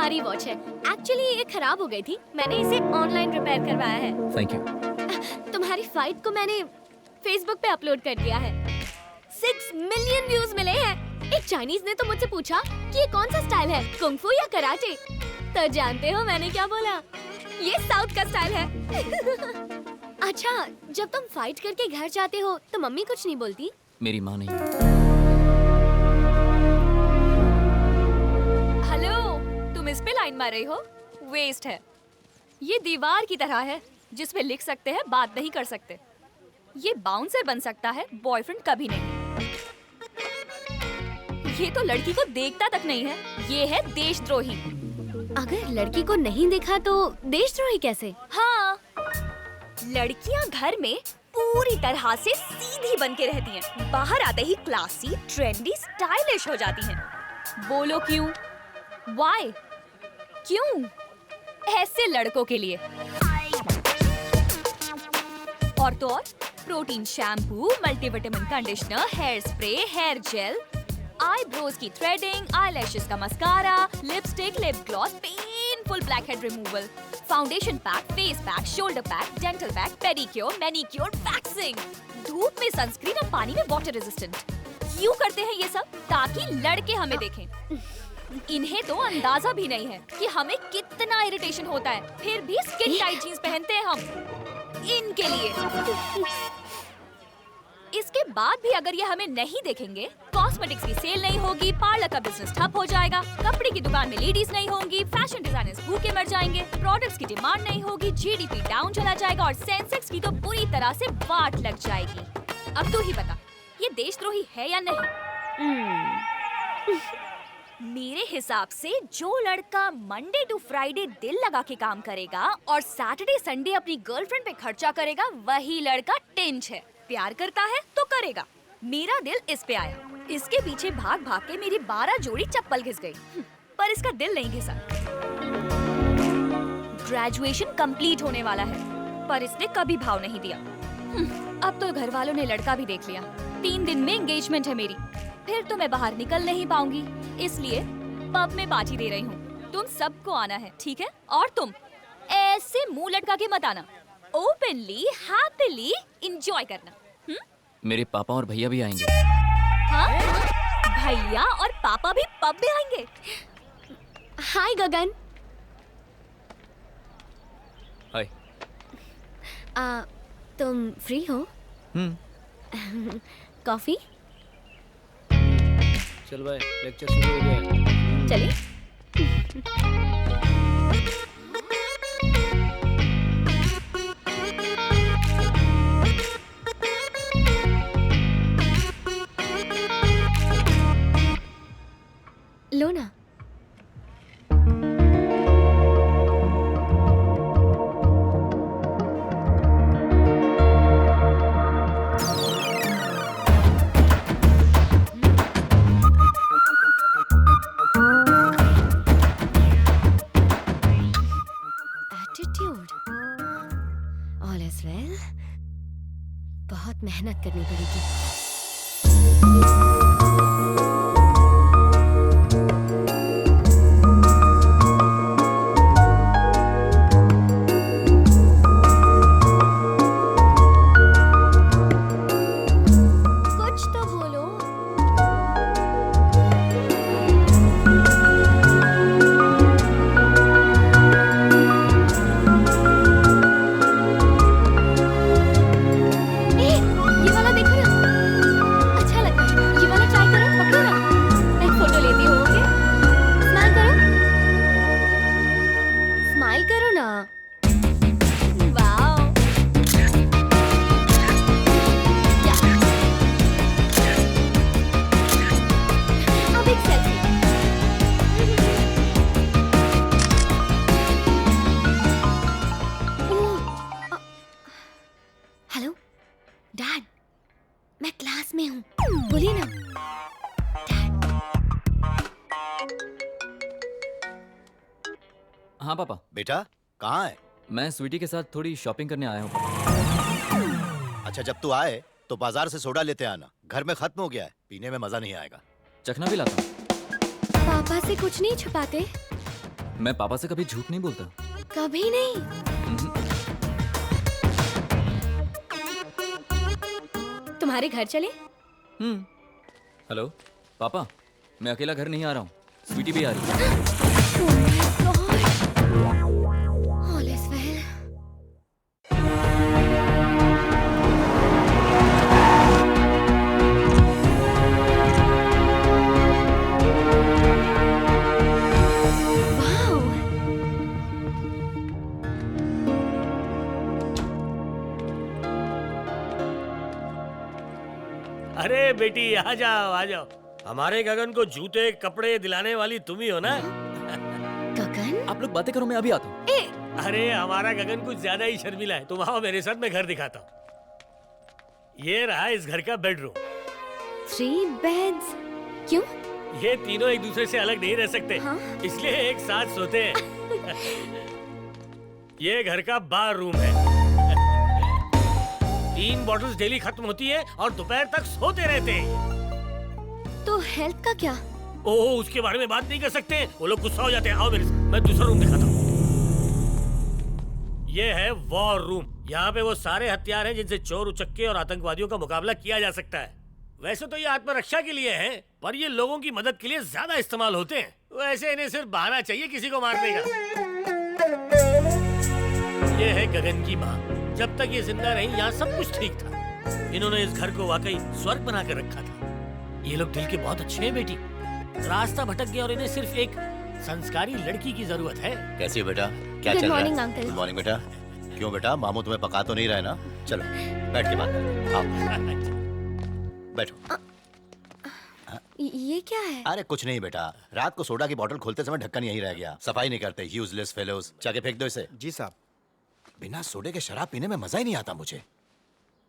तुम्हारी वॉच है। एक्चुअली ये खराब हो गई थी, मैंने इसे ऑनलाइन रिपेयर करवाया है। Thank you. तुम्हारी फाइट को मैंने फेसबुक पे अपलोड कर दिया है। 6 मिलियन व्यूज मिले हैं। एक चाइनीज ने तो मुझसे पूछा कि ये कौन सा स्टाइल है, कुंग-फू या कराटे? तो जानते हो मैंने क्या बोला? ये साउथ का स्टाइल है। अच्छा, जब तुम फाइट करके घर जाते हो तो मम्मी कुछ नहीं बोलती? मेरी माँ नहीं। हेलो, तुम इस पे लाइन मार रही हो? वेस्ट है। ये दीवार की तरह है जिसपे लिख सकते हैं, बात नहीं कर सकते। ये बाउंसर बन सकता है, बॉयफ्रेंड कभी नहीं। ये तो लड़की को देखता तक नहीं है, ये है देशद्रोही। अगर लड़की को नहीं देखा तो देशद्रोही कैसे? हाँ, लड़कियां घर में पूरी तरह से सीधी बन के रहती हैं, बाहर आते ही क्लासी, ट्रेंडी, स्टाइलिश हो जाती हैं। बोलो क्यों? Why? क्यों? ऐसे लड़कों के लिए। और तो और protein shampoo, multivitamin conditioner, hair spray, hair gel, eyebrows की थ्रेडिंग, आईलैशेस का mascara, lipstick, lip gloss, painful blackhead removal, foundation pack, face pack, shoulder pack, dental pack, pedicure, manicure, waxing, धूप में सनस्क्रीन और पानी में वाटर रेजिस्टेंट। क्यों करते हैं ये सब? ताकि लड़के हमें देखें। इन्हें तो अंदाजा भी नहीं है कि हमें कितना इरिटेशन होता है, फिर भी स्किन टाइट जीन्स पहनते हैं हम इनके लिए। इसके बाद भी अगर ये हमें नहीं देखेंगे, कॉस्मेटिक्स की सेल नहीं होगी, पार्लर का बिजनेस ठप हो जाएगा, कपड़े की दुकान में लेडीज नहीं होंगी, फैशन डिजाइनर्स भूखे मर जाएंगे, प्रोडक्ट्स की डिमांड नहीं होगी, जीडीपी डाउन चला जाएगा और सेंसेक्स की तो बुरी तरह से वाट लग जाएगी। अब तू ही बता, ये देशद्रोही है या नहीं? मेरे हिसाब से जो लड़का मंडे टू फ्राइडे दिल लगा के काम करेगा और सैटरडे संडे अपनी गर्लफ्रेंड पे खर्चा करेगा, वही लड़का टिंच है। प्यार करता है तो करेगा। मेरा दिल इस पे आया, इसके पीछे भाग भाग के मेरी 12 जोड़ी चप्पल घिस गई, पर इसका दिल नहीं घिसा। ग्रेजुएशन कंप्लीट होने वाला है, पर इसने कभी भाव नहीं दिया। अब तो घर वालों ने लड़का भी देख लिया। 3 दिन में एंगेजमेंट है मेरी, फिर तो मैं बाहर निकल नहीं पाऊंगी, इसलिए पब में पार्टी दे रही हूँ। तुम सबको आना है, ठीक है? और तुम ऐसे मुंह लटका के मत आना, ओपनली हैप्पीली एंजॉय करना। मेरे पापा और भैया भी आएंगे। हाँ? भैया और पापा भी पब में आएंगे? हाय गगन। हाय। तुम फ्री हो? कॉफी? चल भाई, लेक्चर शुरू हो गया है। चलिए। लो ना। Attitude, all is well. बहुत मेहनत करनी पड़ेगी। डैड, मैं क्लास में हूँ, बोलिए ना। हाँ पापा। बेटा कहाँ है? मैं स्वीटी के साथ थोड़ी शॉपिंग करने आया हूँ। अच्छा, जब तू आए तो बाजार से सोडा लेते आना, घर में खत्म हो गया है, पीने में मजा नहीं आएगा। चखना भी लाता हूँ। पापा से कुछ नहीं छुपाते? मैं पापा से कभी झूठ नहीं बोलता। कभी नहीं। तुम्हारे घर चले? हेलो पापा, मैं अकेला घर नहीं आ रहा हूँ, स्वीटी भी आ रही है। All is well. Wow. अरे बेटी आ जाओ आ जाओ। हमारे गगन को जूते कपड़े दिलाने वाली तुम ही हो ना? गगन? आप लोग बातें करो, मैं अभी आता हूँ। अरे हमारा गगन कुछ ज्यादा ही शर्मिला है। तुम आओ मेरे साथ, मैं घर दिखाता हूँ। ये रहा इस घर का बेडरूम। 3 beds. क्यों? ये तीनों एक दूसरे से अलग नहीं रह सकते, हाँ? इसलिए एक साथ सोते हैं। ये घर का बार रूम है। 3 बॉटल्स डेली खत्म होती है और दोपहर तक सोते रहते हैं। तो हेल्थ का क्या? ओह, उसके बारे में बात नहीं कर सकते, वो लोग गुस्सा हो जाते हैं। आओ मेरे साथ, मैं दूसरा रूम दिखाता हूँ। ये है वॉर रूम। यहाँ पे वो सारे हथियार हैं जिनसे चोर उचक्के और आतंकवादियों का मुकाबला किया जा सकता है। वैसे तो ये आत्मरक्षा के लिए है, पर ये लोगों की मदद के लिए ज्यादा इस्तेमाल होते हैं। वैसे इन्हें सिर्फ बहाना चाहिए किसी को मारने का। ये है गगन की माँ। जब तक ये जिंदा रही यहाँ सब कुछ ठीक था। इन्होंने इस घर को वाकई स्वर्ग बना कर रखा था। ये लोग दिल के बहुत अच्छे हैं बेटी। रास्ता भटक गया और इन्हें सिर्फ एक संस्कारी लड़की की जरूरत है। कैसी हो बेटा? क्या Good चल रहा morning, है? uncle. Good morning बेटा। क्यों बेटा, मामू तुम्हें पका तो नहीं रहे ना? चलो बैठ के बात करते हैं। आओ बैठो। ये क्या है? अरे कुछ नहीं बेटा, रात को सोडा की बोतल खोलते समय ढक्कन यहीं रह गया। सफाई नहीं करते, यूजलेस फेलोज। जाके फेंक दो इसे। जी साहब। बिना सोडे के शराब पीने में मजा ही नहीं आता मुझे।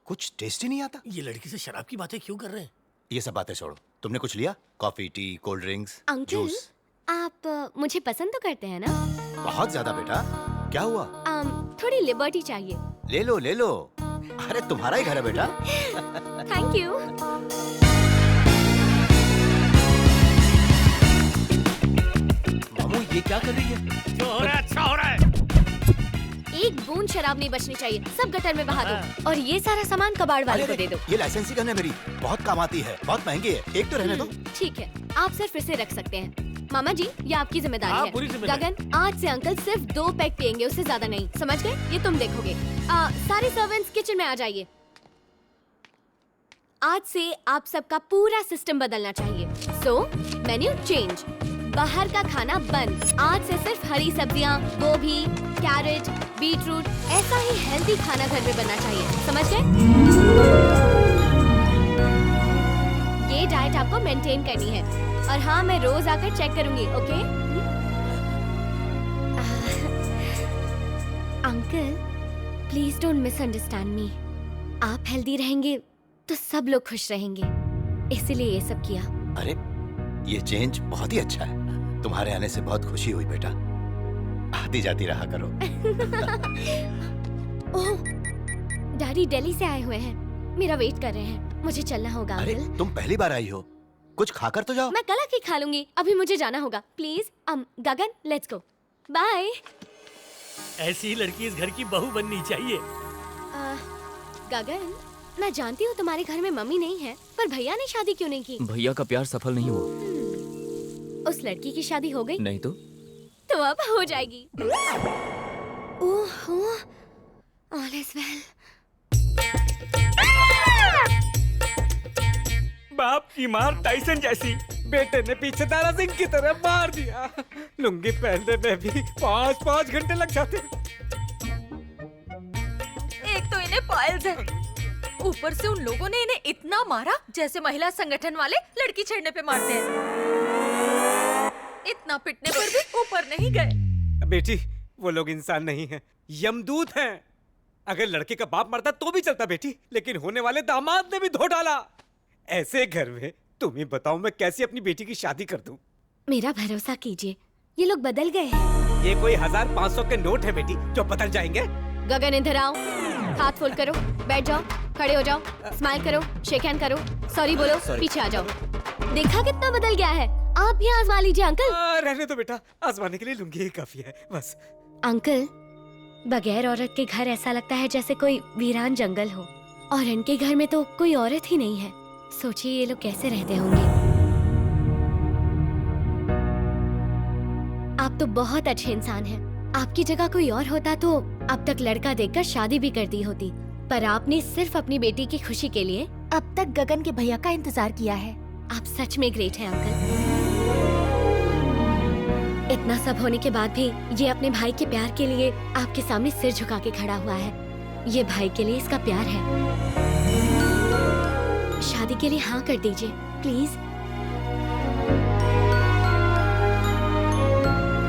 कुछ टेस्ट ही नहीं आता। ये लड़की से शराब की बातें क्यों कर रहे हैं? ये सब बातें छोड़ो, तुमने कुछ लिया? Coffee, T, cold drinks, uncle, juice? आप मुझे पसंद तो करते हैं ना? बहुत ज्यादा बेटा। क्या हुआ? थोड़ी लिबर्टी चाहिए। ले लो ले लो। अरे तुम्हारा ही घर है बेटा। Thank you. मामू ये क्या कर रही है? जो हो रहा है अच्छा हो रहा है। एक बूंद शराब नहीं बचनी चाहिए, सब गटर में बहा दो। और ये सारा सामान कबाड़ वाले को दे दो। ये लाइसेंसी गन है मेरी, बहुत काम आती है, बहुत महंगी है। एक तो रहने दो। ठीक है, आप सिर्फ इसे रख सकते हैं। मामा जी, ये आपकी जिम्मेदारी हाँ, है। पूरी जिम्मेदारी। गगन, आज से अंकल सिर्फ 2 पैक पियेंगे, उससे ज्यादा नहीं। समझ गए? ये तुम देखोगे। सारे सर्वेंट्स किचन में आ जाइए। आज से आप सबका पूरा सिस्टम बदलना चाहिए। सो मेन्यू चेंज। बाहर का खाना बंद। आज से सिर्फ हरी सब्जियां, गोभी, कैरेट, बीटरूट, ऐसा ही हेल्दी खाना घर में बनना चाहिए। समझ गए? ये डाइट आपको मेंटेन करनी है। और हाँ, मैं रोज आकर चेक करूंगी। Okay? Uncle, please don't misunderstand मी। आप हेल्दी रहेंगे तो सब लोग खुश रहेंगे, इसीलिए ये सब किया। अरे ये चेंज बहुत ही अच्छा है। तुम्हारे आने से बहुत खुशी हुई बेटा। आती जाती रहा करो। ओह, डैडी दिल्ली से आए हुए हैं, मेरा वेट कर रहे हैं। मुझे चलना होगा अरे अंकल। तुम पहली बार आई हो, कुछ खाकर तो जाओ। मैं कल आके खा लूंगी, अभी मुझे जाना होगा। Please Gagan, let's go. Bye. ऐसी ही लड़की इस घर की बहू बननी चाहिए। गगन, मैं जानती हूँ तुम्हारे घर में मम्मी नहीं है, पर भैया ने शादी क्यों नहीं की? भैया का प्यार सफल नहीं हुआ। उस लड़की की शादी हो गई? नहीं तो अब हो जाएगी। ओहो, ऑल इज वेल। बाप की मार टाइसन जैसी, बेटे ने पीछे दारा सिंह की तरह मार दिया। लुंगी पहनने में भी 5-5 घंटे लग जाते। एक तो इन्हें पायल्स है, ऊपर से उन लोगों ने इन्हें इतना मारा जैसे महिला संगठन वाले लड़की छेड़ने पे मारते हैं। इतना पिटने पर भी ऊपर नहीं गए। बेटी, वो लोग इंसान नहीं हैं, यमदूत हैं। अगर लड़के का बाप मरता तो भी चलता बेटी, लेकिन होने वाले दामाद ने भी धो डाला। ऐसे घर में तुम ही बताओ मैं कैसे अपनी बेटी की शादी कर दूं? मेरा भरोसा कीजिए, ये लोग बदल गए हैं। ये कोई 1500 के नोट है बेटी जो बदल जाएंगे। गगन, इधर आओ। हाथ फोल्ड करो, बैठ जाओ, खड़े हो जाओ, स्माइल करो, शेक हैंड करो, सॉरी बोलो, पीछे आ जाओ। देखा कितना बदल गया है? आप भी आजमा लीजिए अंकल। रहने दो बेटा, आजमाने के लिए लुंगी ही काफी है बस। अंकल, बगैर औरत के घर ऐसा लगता है जैसे कोई वीरान जंगल हो, और इनके घर में तो कोई औरत ही नहीं है। सोचिए ये लोग कैसे रहते होंगे। आप तो बहुत अच्छे इंसान हैं। आपकी जगह कोई और होता तो अब तक लड़का देखकर शादी भी कर दी होती, पर आपने सिर्फ अपनी बेटी की खुशी के लिए अब तक गगन के भैया का इंतजार किया है। आप सच में ग्रेट हैं अंकल। इतना सब होने के बाद भी ये अपने भाई के प्यार के लिए आपके सामने सिर झुका के खड़ा हुआ है। ये भाई के लिए इसका प्यार है। शादी के लिए हाँ कर दीजिए प्लीज।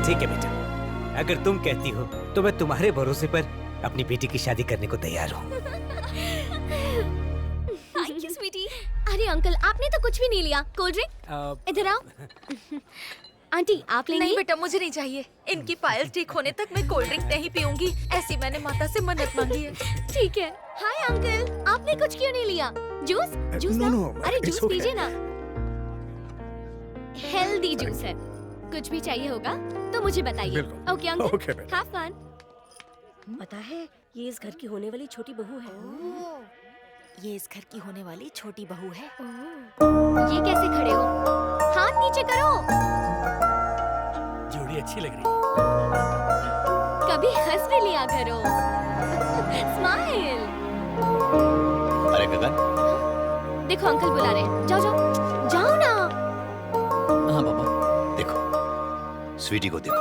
ठीक है बेटा, अगर तुम कहती हो तो मैं तुम्हारे भरोसे पर अपनी बेटी की शादी करने को तैयार हूँ। Thank you sweety. अरे अंकल, आपने तो कुछ भी नहीं लिया। कोल्ड ड्रिंक इधर आओ। आंटी आप लेंगी? नहीं बेटा, मुझे नहीं चाहिए। इनकी पायल ठीक होने तक मैं कोल्ड ड्रिंक नहीं पीऊंगी। ऐसी मैंने माता से मन्नत मांगी है। ठीक है। हाय अंकल, आपने कुछ क्यों नहीं लिया? जूस? जूस ना? अरे जूस पीजिए ना। हेल्दी जूस है। कुछ भी चाहिए होगा तो मुझे बताइए। Okay uncle, have fun. पता है ये इस घर की होने वाली छोटी बहू है। ये इस घर की होने वाली छोटी बहू है। ये कैसे खड़े हो? हाथ नीचे करो। जोड़ी अच्छी लग रही है। कभी हंस भी लिया करो। स्माइल। अरे गगन, देखो अंकल बुला रहे हैं। जाओ जाओ जाओ ना। हाँ पापा। देखो स्वीटी को देखो।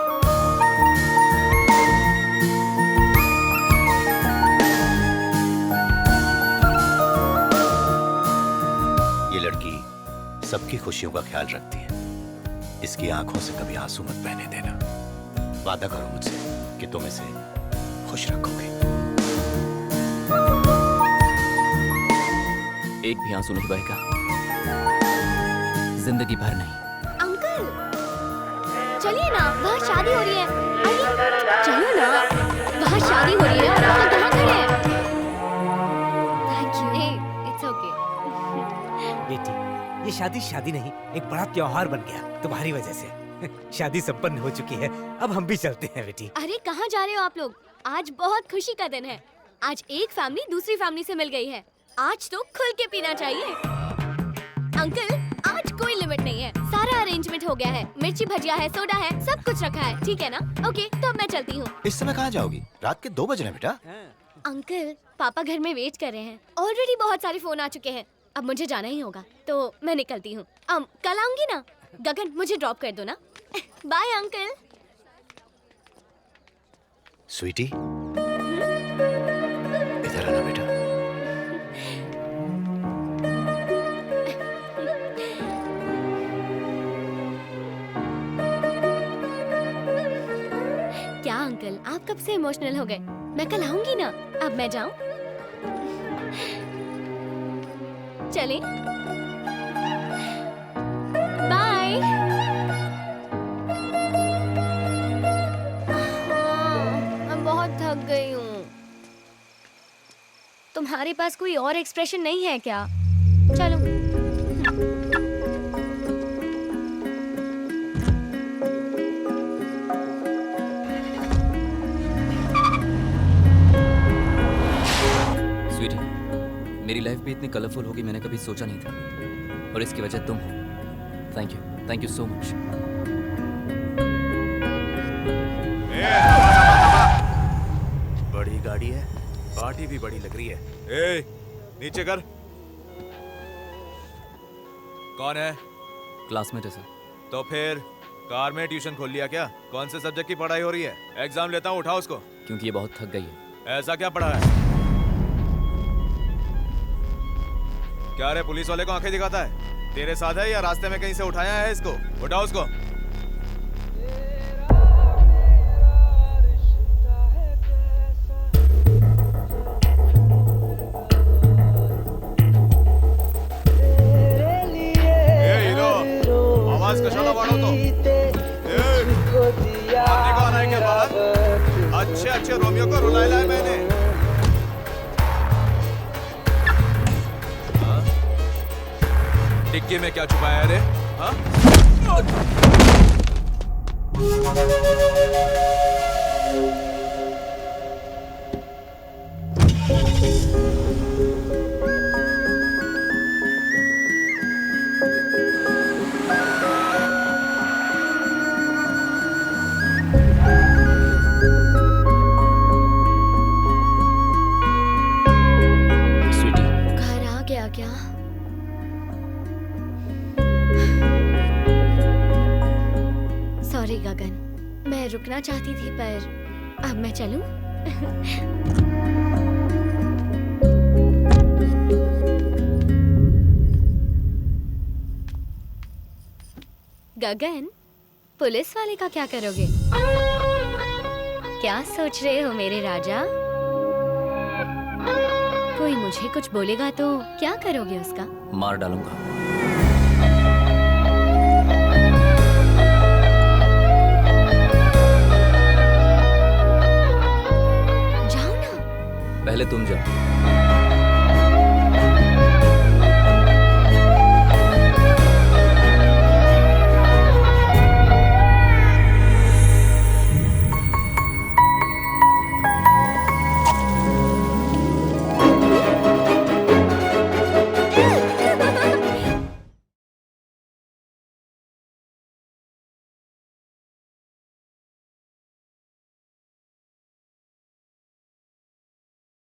ये लड़की सबकी खुशियों का ख्याल रखती है। इसकी आंखों से कभी आंसू मत बहने देना। वादा करो मुझसे कि तुम इसे खुश रखोगे। एक भी आंसू नहीं बहेगा, जिंदगी भर नहीं। अंकल चलिए ना, वहाँ शादी हो रही है। आइए चलो ना, वहाँ शादी हो रही है और आप कहाँ खड़े हैं? Thank you. It's okay. बेटी, ये शादी नहीं, एक बड़ा त्योहार बन गया तुम्हारी वजह से। शादी संपन्न हो चुकी है, अब हम भी चलते हैं बेटी। अरे कहाँ जा रहे हो आप लोग? आज बहुत खुशी का दिन है। आज एक फैमिली दूसरी फैमिली से मिल गई है। आज तो खुल के पीना चाहिए। अंकल आज कोई लिमिट नहीं है, सारा अरेंजमेंट हो गया है। मिर्ची भजिया है, सोडा है, सब कुछ रखा है। ठीक है ना? ओके तो अब मैं चलती हूँ। इस समय कहाँ जाओगी? रात के 2 बज रहे हैं बेटा। अंकल पापा घर में वेट कर रहे हैं। ऑलरेडी बहुत सारे फोन आ चुके हैं। अब मुझे जाना ही होगा तो मैं निकलती हूँ। कल आऊंगी ना? गगन मुझे ड्रॉप कर दो ना। Bye uncle. स्वीटी, इधर आना बेटा। क्या अंकल आप कब से इमोशनल हो गए? मैं कल आऊंगी ना। अब मैं जाऊं? चलें? बाय। मैं बहुत थक गई हूँ। तुम्हारे पास कोई और एक्सप्रेशन नहीं है क्या? चलो। स्वीटी, मेरी लाइफ भी इतनी कलरफुल होगी मैंने कभी सोचा नहीं था, और इसकी वजह तुम हो। Thank you so much. बड़ी गाड़ी है, पार्टी भी बड़ी लग रही है। ए, नीचे कर। कौन है? क्लासमेट है सर। तो फिर कार में ट्यूशन खोल लिया क्या? कौन से सब्जेक्ट की पढ़ाई हो रही है? एग्जाम लेता हूँ, उठाओ उसको। क्योंकि ये बहुत थक गई है। ऐसा क्या पढ़ा है? क्या रे, पुलिस वाले को आंखें दिखाता है? तेरे साथ है या रास्ते में कहीं से उठाया है इसको? उठाओ उसको। आवाज कशाला वाढवतो? मारने को आना है क्या बाहर? अच्छे अच्छे रोमियो को रुलाया है मैंने। डिक्की में क्या छुपाया है रे? हाँ? स्वीटी, घर आ गया क्या? सॉरी गगन, मैं रुकना चाहती थी पर अब मैं चलूं? गगन, पुलिस वाले का क्या करोगे? क्या सोच रहे हो मेरे राजा? कोई मुझे कुछ बोलेगा तो क्या करोगे उसका? मार डालूंगा। जाओ ना। पहले तुम जाओ।